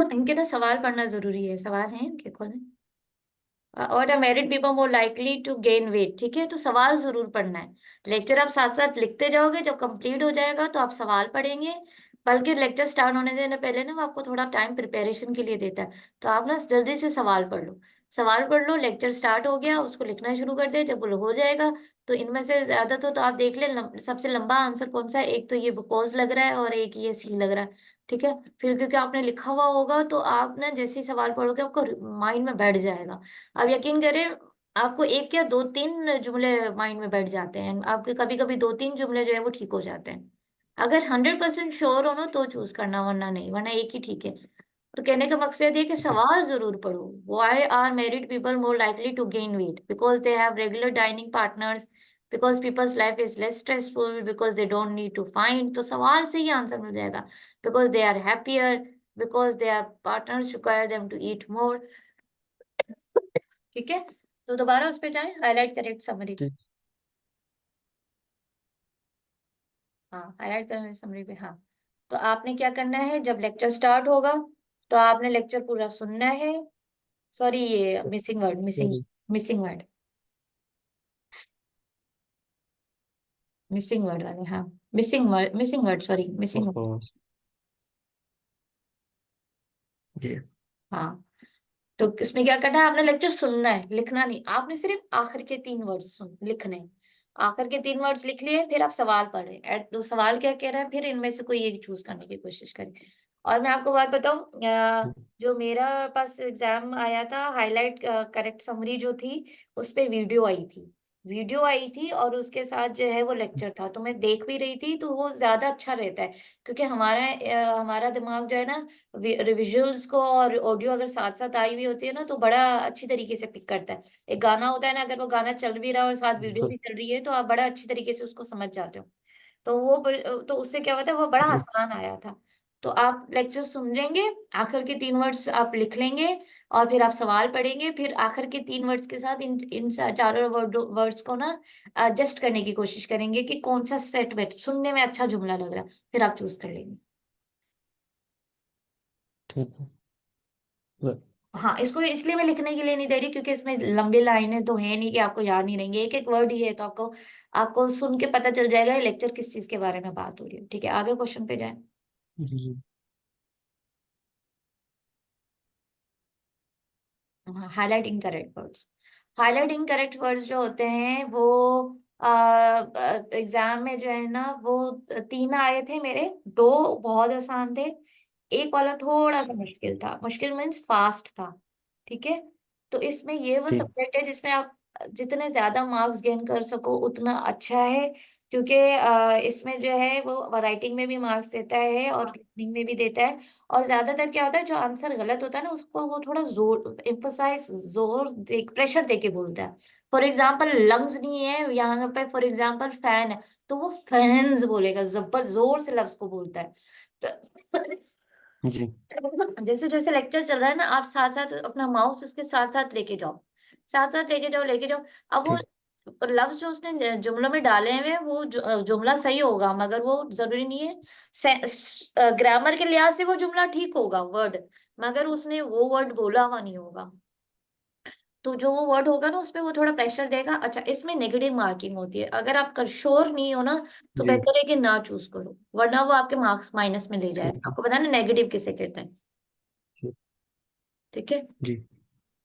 इनके ना सवाल पढ़ना जरूरी है, सवाल है इनके खोलें। और the married people more likely to gain weight, ठीक है, तो सवाल जरूर पढ़ना है। लेक्चर आप साथ साथ लिखते जाओगे, जब कंप्लीट हो जाएगा तो आप सवाल पढ़ेंगे। बल्कि लेक्चर स्टार्ट होने से पहले ना वो आपको थोड़ा टाइम प्रिपरेशन के लिए देता है, तो आप ना जल्दी से सवाल पढ़ लो। सवाल पढ़ लो, लेक्चर स्टार्ट हो गया उसको लिखना शुरू कर दे, जब वो हो जाएगा तो इनमें से ज्यादा तो आप देख ले सबसे लंबा आंसर कौन सा है, एक तो ये बिकॉज लग रहा है और एक ये सी लग रहा है। ठीक है, फिर क्योंकि आपने लिखा हुआ होगा तो आप ना जैसे ही सवाल पढ़ोगे आपको माइंड में बैठ जाएगा। अब यकीन करें, आपको एक या दो तीन जुमले माइंड में बैठ जाते हैं, आपके कभी कभी 2-3 जुमले जो है वो ठीक हो जाते हैं। अगर 100% श्योर हो ना तो चूज करना, वरना नहीं, वरना एक ही ठीक है। तो कहने का मकसद ये कि ठीक है। सवाल जरूर पढ़ो। Why are married people more likely to gain weight? Because they have regular dining partners, because people's life is less stressful, because they don't need to find. तो सवाल से ही आंसर मिल जाएगा। Because they are happier, because they are partners require them to eat more. ठीक है, तो दोबारा उस पे जाएं, हाईलाइट करेक्ट समरी। ठीक। हाँ, हाईलाइट करें समरी पे। हाँ, तो आपने क्या करना है, जब लेक्चर स्टार्ट होगा तो आपने लेक्चर पूरा सुनना है। सॉरी, ये missing word, missing, sorry. Missing word, missing word वाले, हाँ, missing word, missing word, sorry, missing word. ओहो। जी। हाँ, तो इसमें क्या करना है, आपने लेक्चर सुनना है, लिखना नहीं। आपने सिर्फ आखिर के 3 वर्ड्स सुन लिखने हैं। आखिर के 3 वर्ड्स लिख लिए, फिर आप सवाल पढ़े। तो सवाल क्या कह रहा है, फिर इनमें से कोई एक चूज करने की कोशिश करें। और मैं आपको बात बताऊं, जो मेरा पास एग्जाम आया था, हाईलाइट करेक्ट समरी जो थी, उस पे वीडियो आई थी। वीडियो आई थी और उसके साथ जो है वो लेक्चर था, तो मैं देख भी रही थी, तो वो ज्यादा अच्छा रहता है। क्योंकि हमारा दिमाग जो है ना, विजुअल्स को और ऑडियो अगर साथ साथ आई हुई होती है ना, तो बड़ा अच्छी तरीके से पिक करता है। एक गाना होता है ना, अगर वो गाना चल भी रहा है और साथ वीडियो भी चल रही है, तो आप बड़ा अच्छी तरीके से उसको समझ जाते हो। तो तो उससे क्या होता है, वो बड़ा आसान आया था। तो आप लेक्चर सुन लेंगे, आखिर के 3 वर्ड्स आप लिख लेंगे, और फिर आप सवाल पढ़ेंगे, फिर आखिर के 3 वर्ड्स के साथ इन इन चारों वर्ड्स को ना एडजस्ट करने की कोशिश करेंगे कि कौन सा सेट वेट सुनने में अच्छा जुमला लग रहा है, फिर आप चूज कर लेंगे। ठीक है। ब- हाँ, इसको इसलिए मैं लिखने के लिए नहीं दे रही, क्योंकि इसमें लंबी लाइनें तो है नहीं कि आपको याद नहीं रहेंगे, एक एक वर्ड ही है, तो आपको आपको सुन के पता चल जाएगा ये लेक्चर किस चीज के बारे में बात हो रही है। ठीक है, आगे क्वेश्चन पे जाएं। जी। हाँ, highlight incorrect words. Highlight incorrect words जो होते हैं वो एग्जाम में जो है ना, वो 3 आए थे मेरे। 2 बहुत आसान थे, एक वाला थोड़ा सा मुश्किल था। मुश्किल मीन्स फास्ट था। ठीक है, तो इसमें ये वो ठीक। सब्जेक्ट है जिसमें आप जितने ज्यादा मार्क्स गेन कर सको उतना अच्छा है। क्योंकि इसमें जो है वो राइटिंग में भी मार्क्स देता है और रीजनिंग में भी देता है। और ज्यादातर क्या होता है, जो आंसर गलत होता है ना, उसको वो थोड़ा जोर एम्फोसाइज, जोर दे, प्रेशर दे के बोलता है। फॉर एग्जाम्पल लंग्स नहीं है यहाँ पे, फॉर एग्जाम्पल फैन है, तो वो फैंस बोलेगा, जबर जोर से लफ्ज को बोलता है। जी। जैसे जैसे लेक्चर चल रहा है ना, आप साथ साथ अपना माउस इसके साथ साथ लेके जाओ, साथ साथ लेके जाओ, लेके जाओ। अब वो ठीक। लफ्ज जो उसने जुमलों में डाले हुए हैं, वो जुमला सही होगा, मगर वो जरूरी नहीं है। ग्रामर के लिहाज से वो जुमला ठीक होगा वर्ड, मगर उसने वो वर्ड बोला हुआ नहीं होगा। तो जो वो वर्ड होगा ना, उस पे वो थोड़ा प्रेशर देगा। अच्छा, इसमें नेगेटिव मार्किंग होती है। अगर आप श्योर नहीं हो ना, तो जी। बेहतर है कि ना चूज करो, वरना वो आपके मार्क्स माइनस में ले जाए। ठीक है। आपको पता है ना नेगेटिव किसे कहते हैं? ठीक। ठीक है। जी।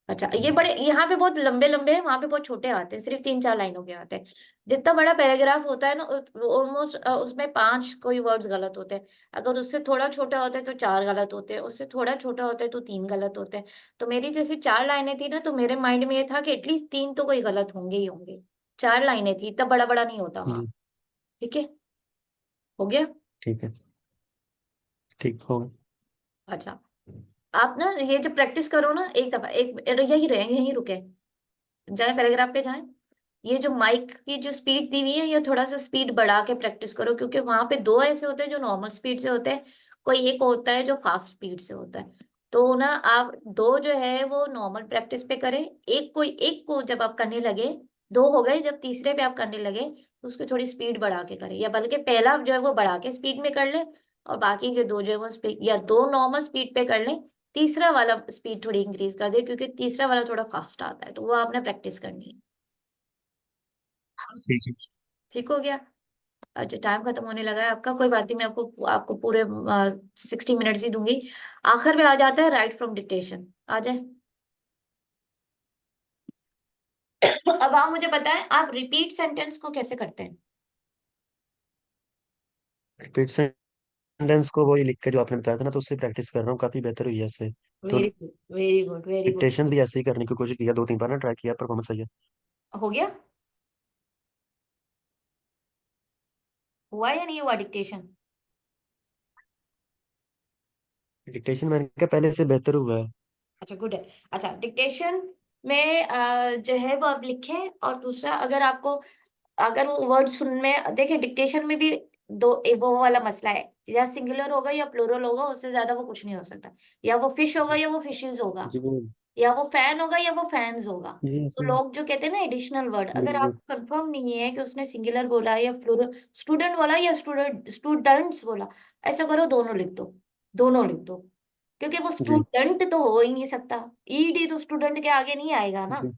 अच्छा, ये बड़े यहाँ पे बहुत लंबे लंबे हैं, वहां पे बहुत छोटे आते हैं, सिर्फ 3-4 लाइनों के आते हैं। जितना बड़ा पैराग्राफ होता है ना, ऑलमोस्ट उसमें 5 कोई वर्ड्स गलत होते हैं। अगर उससे थोड़ा छोटा होता है तो 4 गलत होते हैं, उससे थोड़ा छोटा होता है तो 3 गलत होते हैं। तो मेरी जैसी 4 लाइनें थी ना, तो मेरे माइंड में ये था कि एटलीस्ट 3 तो कोई गलत होंगे ही होंगे। 4 लाइनें थी, इतना बड़ा बड़ा नहीं होता वहां। जी। ठीक है, हो गया। ठीक है। ठीक हो। अच्छा, आप ना ये जब प्रैक्टिस करो ना, एक दफा एक यही रहे, यही रुके, जाए पैराग्राफ पे जाए। ये जो माइक की जो स्पीड दी हुई है, ये थोड़ा सा स्पीड बढ़ा के प्रैक्टिस करो, क्योंकि वहां पे 2 ऐसे होते हैं जो नॉर्मल स्पीड से होते हैं, कोई एक होता है जो फास्ट स्पीड से होता है। तो ना आप 2 जो है वो नॉर्मल प्रैक्टिस पे करें। एक को जब आप करने लगे, 2 हो गए, जब तीसरे पे आप करने लगे तो उसकी थोड़ी स्पीड बढ़ा के करें, या बल्कि पहला जो है वो बढ़ा के स्पीड में कर ले, और बाकी के 2 जो है वो स्पीड, या 2 नॉर्मल स्पीड पे कर ले, तीसरा वाला स्पीड थोड़ी इंक्रीज कर दे, क्योंकि तीसरा वाला थोड़ा फास्ट आता है, तो वो आपने प्रैक्टिस करनी है। ठीक है। ठीक हो गया। अच्छा, टाइम खत्म होने लगा है आपका, कोई बात नहीं, मैं आपको आपको पूरे 60 मिनट्स ही दूंगी। आखिर में आ जाता है राइट फ्रॉम डिक्टेशन, आ जाए। अब आप मुझे बताएं, आप रिपीट सेंटेंस को कैसे करते हैं? रिपीट सेंटेंस को वही लिख के जो आपने बताया था ना, तो उससे प्रैक्टिस कर रहा हूँ, काफी बेहतर हुई है इससे। तो very good, very good, very good. Dictation भी ऐसे ही करने की कोशिश किया, 2-3 बार ना ट्राई किया, परफॉर्मेंस सही है। हो गया, हुआ या नहीं हुआ डिक्टेशन? डिक्टेशन मैंने कहा पहले से बेहतर हुआ है। अच्छा गुड है। अच्छा डिक्टेशन में जो है वो आप लिखें, और दूसरा अगर आपको, अगर वो वर्ड सुन में देखें, डिक्टेशन में भी दो वो वाला मसला है, या सिंगुलर होगा या प्लूरल होगा, उससे ज्यादा वो कुछ नहीं हो सकता। या वो फिश होगा या वो फिशेज होगा, जी वो या वो फैन होगा या वो फैंस होगा। जी तो ऐसे लोग जो कहते हैं ना एडिशनल वर्ड, अगर बिल्कुल आपको कंफर्म नहीं है कि उसने सिंगुलर बोला या प्लूरल, स्टूडेंट बोला या स्टूडेंट्स बोला, ऐसा करो दोनों लिख दो, दोनों लिख दो। क्योंकि वो जी स्टूडेंट तो हो ही नहीं सकता, ईडी तो स्टूडेंट के आगे नहीं आएगा ना। जी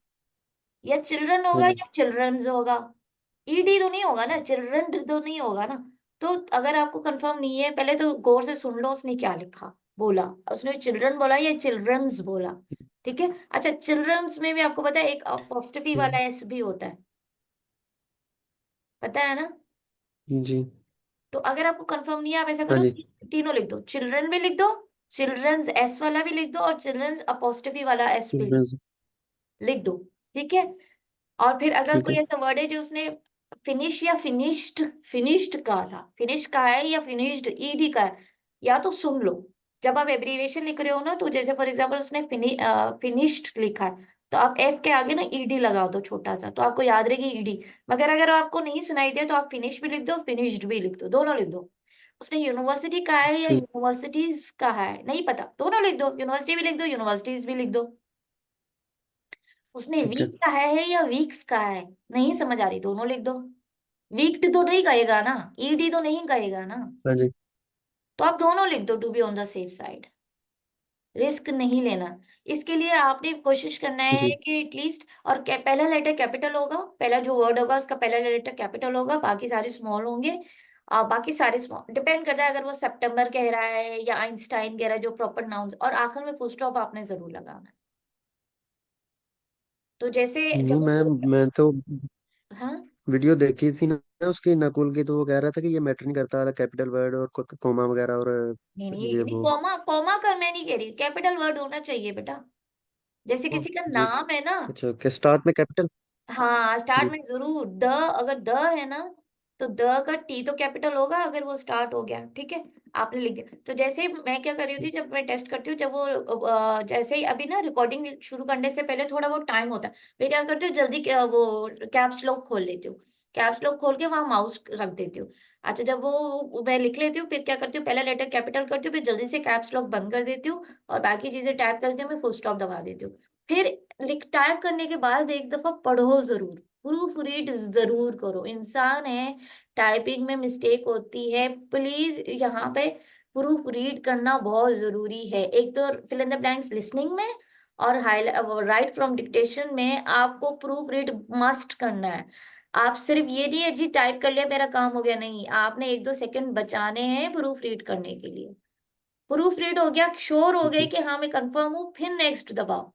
या चिल्ड्रन हाँ होगा जी या चिल्ड्रंस होगा, ईडी तो नहीं होगा ना, चिल्ड्रन तो नहीं होगा ना। तो अगर आपको कंफर्म नहीं है, पहले तो गौर से सुन लो उसने क्या लिखा, बोला उसने चिल्ड्रन बोला या चिल्ड्रंस बोला। ठीक है। अच्छा चिल्ड्रंस में भी आपको पता है एक अपोस्ट्रोफी वाला एस भी होता है, पता है ना। जी तो अगर आपको कंफर्म नहीं है, आप ऐसा हाँ करो जी तीनों लिख दो, चिल्ड्रन भी लिख दो, चिल्ड्रंस एस वाला भी लिख दो, और चिल्ड्रंस अपोस्ट्रोफी वाला एस भी चिल्ड्रंस लिख दो। ठीक है। और फिर अगर ठीक कोई है ऐसा वर्ड है जो उसने फिनिश या फिनिश्ड, फिनिश्ड कहा था, फिनिश का है या फिनिश्ड ईडी का है, या तो सुन लो। जब आप एब्रीविएशन लिख रहे हो ना, तो जैसे फॉर एग्जांपल उसने फिनिश्ड लिखा है, तो आप एफ के आगे ना ईडी लगा दो छोटा सा, तो आपको याद रहेगी ईडी। मगर अगर आपको नहीं सुनाई दिया तो आप फिनिश भी लिख दो, फिनिश्ड भी लिख दो, दोनों लिख दो। उसने यूनिवर्सिटी का है या ठीक यूनिवर्सिटीज का है नहीं पता, दोनों लिख दो, यूनिवर्सिटी भी लिख दो, यूनिवर्सिटीज भी लिख दो। उसने ठीक है वीक का है या वीक्स का है, नहीं समझ आ रही, दोनों लिख दो। वीक्ड तो नहीं कहेगा ना, ईडी तो नहीं कहेगा ना, हाँ जी तो आप दोनों लिख दो, to be on the safe side, risk नहीं लेना। इसके लिए आपने कोशिश करना है जी कि एटलीस्ट, और पहला लेटर कैपिटल होगा, पहला जो वर्ड होगा उसका पहला लेटर कैपिटल होगा, बाकी सारे स्मॉल होंगे। बाकी सारे स्मॉल, डिपेंड करता है अगर वो सितंबर कह रहा है या आइंस्टाइन कह रहा है, जो प्रॉपर नाउन्स, और आखिर में फुल स्टॉप आपने जरूर लगाना है। तो जैसे वो जब मैं तो हाँ, वीडियो देखी थी ना उसकी नकुल की, तो वो कह रहा था कि ये मैटर नहीं करता कैपिटल वर्ड और कोमा वगैरह और नहीं ये नहीं नहीं, वो कॉमा कॉमा का मैं नहीं कह रही, कैपिटल वर्ड होना चाहिए बेटा। जैसे ओ, किसी का जी नाम है ना, अच्छा के स्टार्ट में कैपिटल हाँ स्टार्ट जी में जरूर द, अगर द है ना, तो द का टी तो कैपिटल होगा अगर वो स्टार्ट हो गया, ठीक है। आपने लिख दिया, तो जैसे मैं क्या कर रही थी, जब मैं टेस्ट करती हूँ, जब वो जैसे ही अभी ना रिकॉर्डिंग शुरू करने से पहले थोड़ा वो टाइम होता है, मैं क्या करती हूँ जल्दी वो कैप्स लॉक खोल लेती हूँ, कैप्स लॉक खोल के वहां माउस रख देती हूँ। अच्छा जब वो मैं लिख लेती हूँ, फिर क्या करती हूँ, पहला लेटर कैपिटल करती हूँ, फिर जल्दी से कैप्स लॉक बंद कर देती हूँ, और बाकी चीजें टाइप करके मैं फुल स्टॉप दबा देती हूँ। फिर लिख टाइप करने के बाद एक दफा पढ़ो जरूर, प्रूफ रीड जरूर करो, इंसान है, टाइपिंग में मिस्टेक होती है, प्लीज यहाँ पे प्रूफ रीड करना बहुत जरूरी है। एक तो fill in the blanks listening में, और राइट फ्रॉम डिक्टेशन में आपको प्रूफ रीड मस्ट करना है। आप सिर्फ ये नहीं है जी टाइप कर लिया मेरा काम हो गया, नहीं, आपने एक दो सेकंड बचाने हैं प्रूफ रीड करने के लिए। प्रूफ रीड हो गया, श्योर हो गए जी कि हाँ मैं कंफर्म हूँ, फिर नेक्स्ट दबाओ।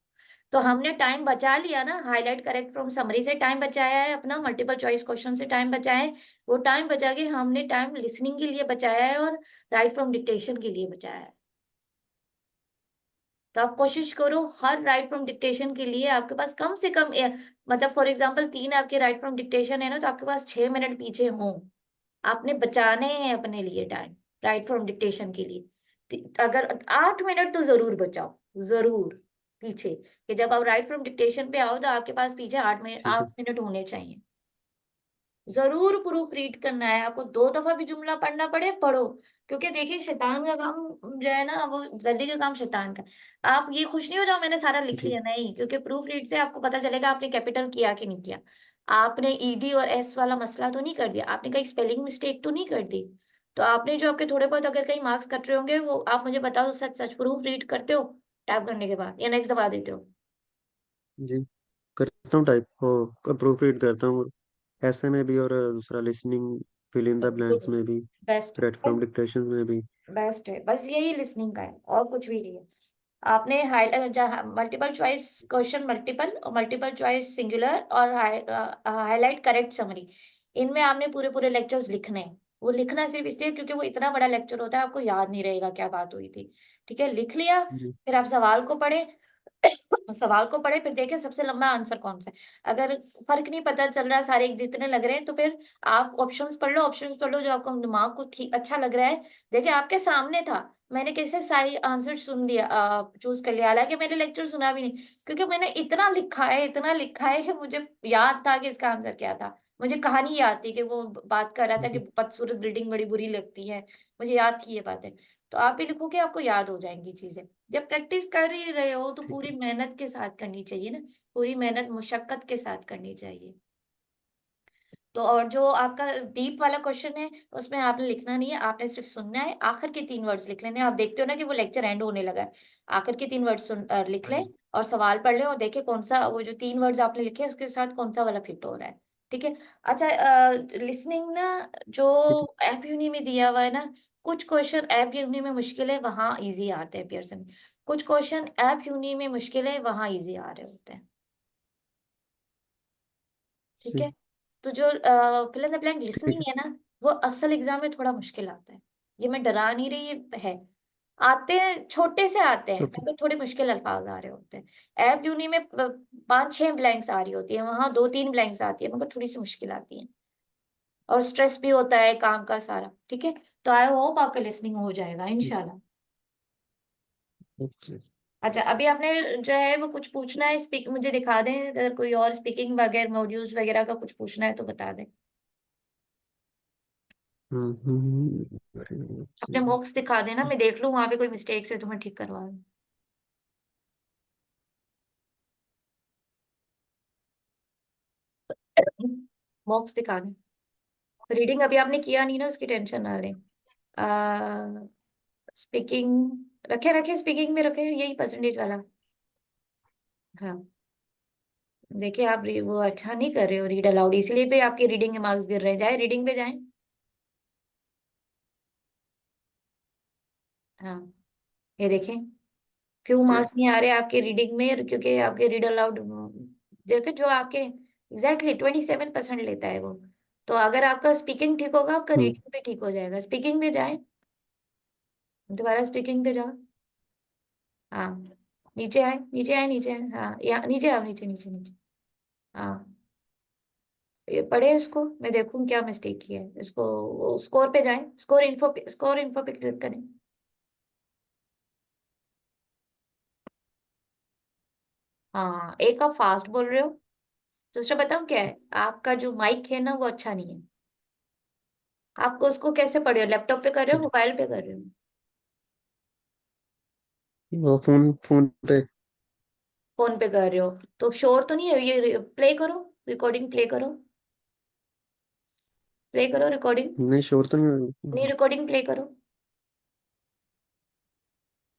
तो हमने टाइम बचा लिया ना, हाईलाइट करेक्ट फ्रॉम समरी से टाइम बचाया है, अपना मल्टीपल चॉइस क्वेश्चन से टाइम बचाया है, वो टाइम बचा के हमने टाइम लिसनिंग के लिए बचाया है, और राइट फ्रॉम डिक्टेशन के लिए बचाया है। तो आप कोशिश करो हर राइट फ्रॉम डिक्टेशन के लिए आपके पास कम से कम मतलब फॉर एग्जांपल तीन आपके राइट फ्रॉम डिक्टेशन है ना, तो आपके पास 6 मिनट पीछे हों, आपने बचाने हैं अपने लिए टाइम राइट फ्रॉम डिक्टेशन के लिए। अगर 8 मिनट तो जरूर बचाओ, जरूर पीछे, कि जब आप राइट फ्रॉम डिक्टेशन पे आओ तो आपके पास पीछे 8 मिनट, ठीक है 8 मिनट होने चाहिए। जरूर प्रूफ रीड करना है, आपको 2 दफा भी जुमला पढ़ना पड़े पढ़ो। क्योंकि देखिए शैतान का काम जो है ना, वो जल्दी का काम शैतान का। आप ये खुश नहीं हो जाओ मैंने सारा लिख जी लिया, नहीं, क्योंकि प्रूफ रीड से आपको पता चलेगा आपने कैपिटल किया कि नहीं किया, आपने ईडी और एस वाला मसला तो नहीं कर दिया, आपने कहीं स्पेलिंग मिस्टेक तो नहीं कर दी। तो आपने जो आपके थोड़े बहुत अगर कहीं मार्क्स कट रहे होंगे, वो आप मुझे बताओ, सच सच प्रूफ रीड करते हो टाइप करने के बाद, या नेक्स्ट दबा देते हो। जी करता हूँ टाइप वो प्रूफ रीड करता हूँ ऐसे में भी और दूसरा listening fill in the blanks में भी बेस्ट, राइट फ्रॉम डिक्टेशन में भी बेस्ट है, बस यही लिसनिंग का है और कुछ भी नहीं है। आपने जहाँ मल्टीपल चॉइस क्वेश्चन, मल्टीपल और मल्टीपल चॉइस सिंगुलर और हाईलाइट करेक्ट समरी, इनमें आपने पूरे पूरे लेक्चर्स लिखने हैं। वो लिखना सिर्फ इसलिए क्योंकि वो इतना बड़ा लेक्चर होता है, आपको याद नहीं रहेगा क्या बात हुई थी। ठीक है, लिख लिया, जी फिर आप सवाल को पढ़े, सवाल को पढ़े, फिर देखें सबसे लंबा आंसर कौन सा है। अगर फर्क नहीं पता चल रहा, सारे एक जितने लग रहे हैं, तो फिर आप ऑप्शंस पढ़ लो, ऑप्शंस पढ़ लो जो आपको दिमाग को ठीक अच्छा लग रहा है। देखिए आपके सामने था, मैंने कैसे सारी आंसर सुन लिया, चूज कर लिया, हालांकि मैंने लेक्चर सुना भी नहीं, क्योंकि मैंने इतना लिखा है कि मुझे याद था कि इसका आंसर क्या था। मुझे कहानी याद थी कि वो बात कर रहा था कि बदसूरत बिल्डिंग बड़ी बुरी लगती है, मुझे याद थी ये बातें। तो आप भी लिखोगे आपको याद हो जाएंगी चीजें। जब प्रैक्टिस कर ही रहे हो तो ठीक पूरी है। मेहनत के साथ करनी चाहिए ना, पूरी मेहनत मुशक्कत के साथ करनी चाहिए। तो और जो आपका डीप वाला क्वेश्चन है, उसमें आपने लिखना नहीं है, आपने सिर्फ सुनना है, आखिर के 3 वर्ड्स लिख लेने हैं। आप देखते हो ना कि वो लेक्चर एंड होने लगा है, आखिर के 3 वर्ड्स लिख हाँ लें जी। और सवाल पढ़ लें और देखें कौन सा वो जो 3 वर्ड्स आपने लिखे हैं उसके साथ कौन सा वाला फिट हो रहा है। ठीक है। अच्छा, लिसनिंग ना, जो ठीक है। ऐप यूनी में दिया हुआ है ना, कुछ क्वेश्चन ऐप यूनी में मुश्किल है, वहां इजी आते हैं पियर्सन में। कुछ क्वेश्चन ऐप यूनी में मुश्किल है, वहां इजी आ रहे होते हैं। ठीक है। ठीक। तो जो फिल इन द ब्लैंक ठीक लिसनिंग है। है ना, वो असल एग्जाम में थोड़ा मुश्किल आता है। ये मैं डरा नहीं रही, ये है। आते हैं, छोटे से आते हैं, ओके। मगर थोड़े मुश्किल अल्फाज आ रहे होते हैं। ऐप यूनी में 5-6 ब्लैंक्स आ रही होती है, वहां 2-3 ब्लैंक्स आती है, मगर थोड़ी सी मुश्किल आती है। और स्ट्रेस भी होता है काम का सारा। ठीक है। तो आई होप आपका लिसनिंग हो जाएगा इंशाल्लाह। ओके। अच्छा, अभी आपने जो है वो कुछ पूछना है, स्पीक मुझे दिखा दें, अगर कोई और स्पीकिंग वगैरह मॉड्यूल्स वगैरह का कुछ पूछना है तो बता दें। अपने मॉक्स दिखा देना, मैं देख लूँ वहां पे कोई मिस्टेक्स है तो मैं ठीक करवा दूँ। मॉक्स दिखा दें। रीडिंग अभी आपने किया नहीं ना, उसकी टेंशन ना लें। स्पीकिंग रखे रखे, स्पीकिंग में रखे यही परसेंटेज वाला। हाँ। देखिए आप वो अच्छा नहीं कर रहे हो रीड अलाउड, इसलिए पे आपके रीडिंग के मार्क्स गिर रहे हैं। जाए रीडिंग पे जाएं। हाँ, ये देखें क्यों ओके। मार्क्स नहीं आ रहे आपके रीडिंग में, क्योंकि आपके रीड अलाउड, देखे जो आपके एग्जैक्टली 27% लेता है वो। तो अगर आपका स्पीकिंग ठीक होगा, आपका हम्म। रीडिंग भी ठीक हो जाएगा। स्पीकिंग पे जाए, दोबारा स्पीकिंग पे जाओ। हाँ, नीचे आए, नीचे आए, नीचे आए, हाँ यहाँ नीचे आओ, नीचे नीचे नीचे। हाँ, ये पढ़े इसको, मैं देखूं क्या मिस्टेक किया है इसको। स्कोर पे जाएं, स्कोर इन्फो पे क्लिक करें। हाँ, एक आप फास्ट बोल रहे हो। दूसरा बताऊं क्या है, आपका जो माइक है ना वो अच्छा नहीं है। आपको उसको कैसे पढ़ रहे हो, लैपटॉप पे कर रहे हो, ठीक है। मोबाइल पे कर रहे हो? वो फोन फोन पे। फोन पे कर रहे हो तो शोर तो नहीं है, ये प्ले करो, रिकॉर्डिंग प्ले करो, प्ले करो रिकॉर्डिंग। नहीं, शोर तो नहीं, नहीं। रिकॉर्डिंग प्ले करो।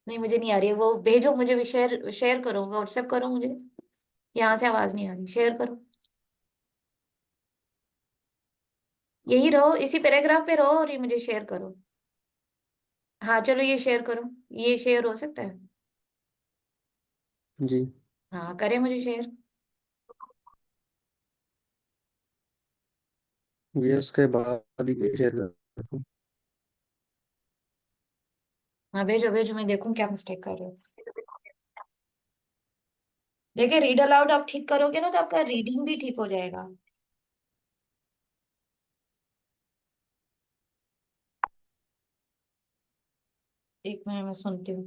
नहीं, मुझे नहीं आ रही है, वो भेजो मुझे भी, शेयर शेयर करो, व्हाट्सएप करो मुझे। यहाँ से आवाज नहीं आ रही, शेयर करो। यही रहो, इसी पैराग्राफ पे रहो और ये मुझे शेयर करो। हाँ चलो, ये शेयर करो। ये शेयर हो सकता है? जी। हाँ, करे मुझे शेयर। ये उसके बाद ही शेयर करता हूँ। हाँ भेजो भेजो, मैं देखूं क्या मिस्टेक कर रहे हो। देखिए, रीड अलाउड आप ठीक करोगे ना तो आपका रीडिंग भी ठीक हो जाएगा। एक मिनट में सुनती हूँ,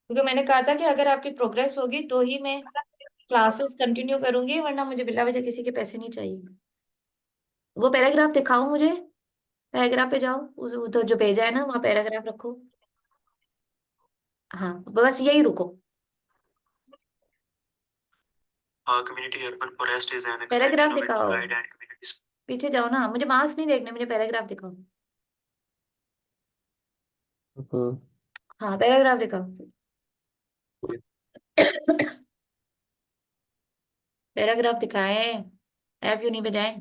क्योंकि मैंने कहा था कि अगर आपकी प्रोग्रेस होगी तो ही मैं क्लासेस कंटिन्यू करूंगी, वरना मुझे बिला वजह किसी के पैसे नहीं चाहिए। वो पैराग्राफ दिखाओ मुझे, पैराग्राफ पे जाओ, उस उधर जो भेजा है ना वहाँ पैराग्राफ रखो। हाँ, बस यही रुको। Community urban forest is an paragraph expansion of दिखाओ, applied and community पीछे जाओ ना, मुझे मार्क्स नहीं देखने, मुझे पैराग्राफ दिखाओ। हाँ। हाँ, पैराग्राफ दिखाओ। पैराग्राफ दिखाए, ऐप यूं नहीं पे जाए।